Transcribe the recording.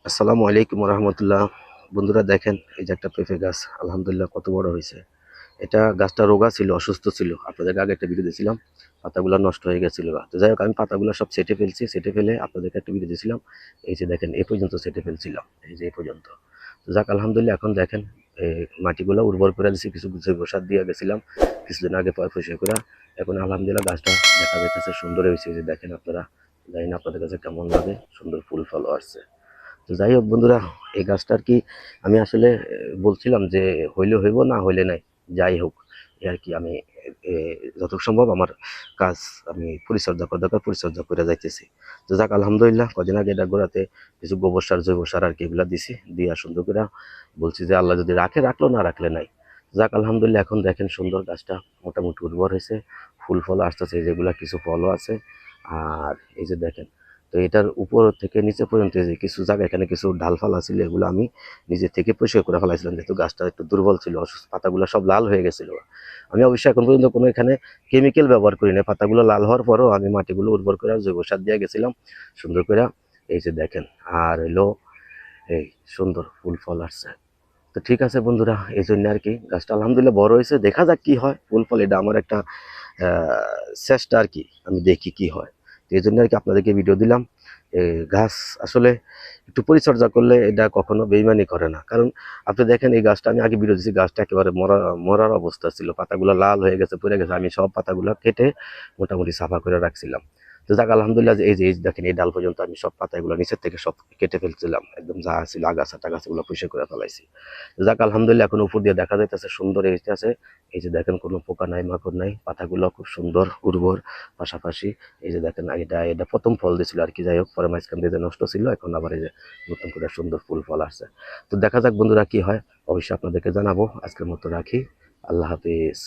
আসসালামু আলাইকুম রহমতুল্লাহ। বন্ধুরা দেখেন, এই যে একটা পেঁপে গাছ, আলহামদুলিল্লাহ কত বড় হয়েছে। এটা গাছটা রোগা ছিল, অসুস্থ ছিল, আপনাদেরকে আগে একটা ভিডিও দিয়েছিলাম। পাতাগুলো নষ্ট হয়ে গেছিল, তো যাই হোক আমি পাতাগুলো সব সেটে ফেলছি, সেটে ফেলে আপনাদেরকে একটা ভিডিও দিয়েছিলাম। এই যে দেখেন, এই পর্যন্ত সেটে ফেলছিলাম, এই যে এই পর্যন্ত। তো যাক আলহামদুলিল্লাহ, এখন দেখেন এই মাটিগুলো উর্বর করে দিচ্ছি, কিছু জৈব সার দিয়ে গেছিলাম কিছুদিন আগে পরিষ্কার করে। এখন আলহামদুলিল্লাহ গাছটা দেখা যাইতেছে সুন্দর হয়েছে। এই যে দেখেন আপনারা, জানি না আপনাদের কাছে কেমন লাগে, সুন্দর ফুল ফলও আসছে। তো যাই হোক বন্ধুরা, এই গাছটা আর কি আমি আসলে বলছিলাম যে হইলে হইব, না হইলে নাই, যাই হোক এই আর কি। আমি যতটুকু সম্ভব আমার কাজ আমি পরিচর্যা করা দরকার পরিচর্যা করে যাইতেছি। তো যাক আলহামদুলিল্লাহ, কদিন আগে এটা গোড়াতে কিছু গোবর সার জৈব সার আর কি এগুলা দিছি, দিয়া সুন্দর করে বলছি যে আল্লাহ যদি রাখে রাখলো, না রাখলে নাই। যাক আলহামদুলিল্লাহ, এখন দেখেন সুন্দর গাছটা মোটামুটি উর্বর হয়েছে, ফুল ফল আসতেছে, যেগুলা কিছু ফলও আছে। আর এই যে দেখেন, তো এটার উপর থেকে নিচে পর্যন্ত যে কিছু জায়গা এখানে কিছু ডালফালা ছিল, এগুলো আমি নিজে থেকে পরিষ্কার করে ফেলাইছিলাম, যেহেতু গাছটা একটু দুর্বল ছিল, অসুস্থ, পাতাগুলো সব লাল হয়ে গেছিল। আমি অবশ্যই এখন পর্যন্ত কোনো এখানে কেমিক্যাল ব্যবহার করি না। পাতাগুলো লাল হওয়ার পরও আমি মাটিগুলো উর্বর করে জৈব সার দিয়ে গেছিলাম সুন্দর করে। এই যে দেখেন, আর হলো এই সুন্দর ফুল ফল আসছে। তো ঠিক আছে বন্ধুরা, এই জন্য আর কি গাছটা আলহামদুলিল্লাহ বড় হয়েছে, দেখা যাক কি হয় ফুল ফল। এটা আমার একটা চেষ্টা আর কি, আমি দেখি কি হয়। তো এই জন্য আর কি আপনাদেরকে ভিডিও দিলাম। গাছ আসলে একটু পরিচর্যা করলে এটা কখনো বেইমানি করে না। কারণ আপনি দেখেন, এই গাছটা আমি আগে ভিডিও দিচ্ছি, গাছটা একেবারে মরার অবস্থা ছিল, পাতাগুলো লাল হয়ে গেছে, পড়ে গেছে। আমি সব পাতাগুলো কেটে মোটামুটি সাফা করে রাখছিলাম। তো যাক আলহামদুলিল্লাহ, এই যে দেখেন, এই ডাল পর্যন্ত আমি সব পাতাগুলো নিচের থেকে সব কেটে ফেলছিলাম, একদম যা ছিল আগাছা টাগাছাগুলো পরিষ্কার করে ফেলাইছি। যাক আলহামদুলিল্লাহ, এখন উপর দিয়ে দেখা যাইতেছে সুন্দর হয়েছে আছে। এই যে দেখেন, কোনো পোকা নাই, মাকড় নাই, পাতাগুলো খুব সুন্দর উর্বর। পাশাপাশি এই যে দেখেন, এটা প্রথম ফল দিয়েছিল আর কি। যাই হোক, পরে মাঝখান দিয়ে যে নষ্ট ছিল, এখন আবার এই যে নতুন করে সুন্দর ফুল ফল আসছে। তো দেখা যাক বন্ধুরা কি হয়, অবশ্যই আপনাদেরকে জানাবো। আজকের মতো রাখি, আল্লাহ হাফিজ।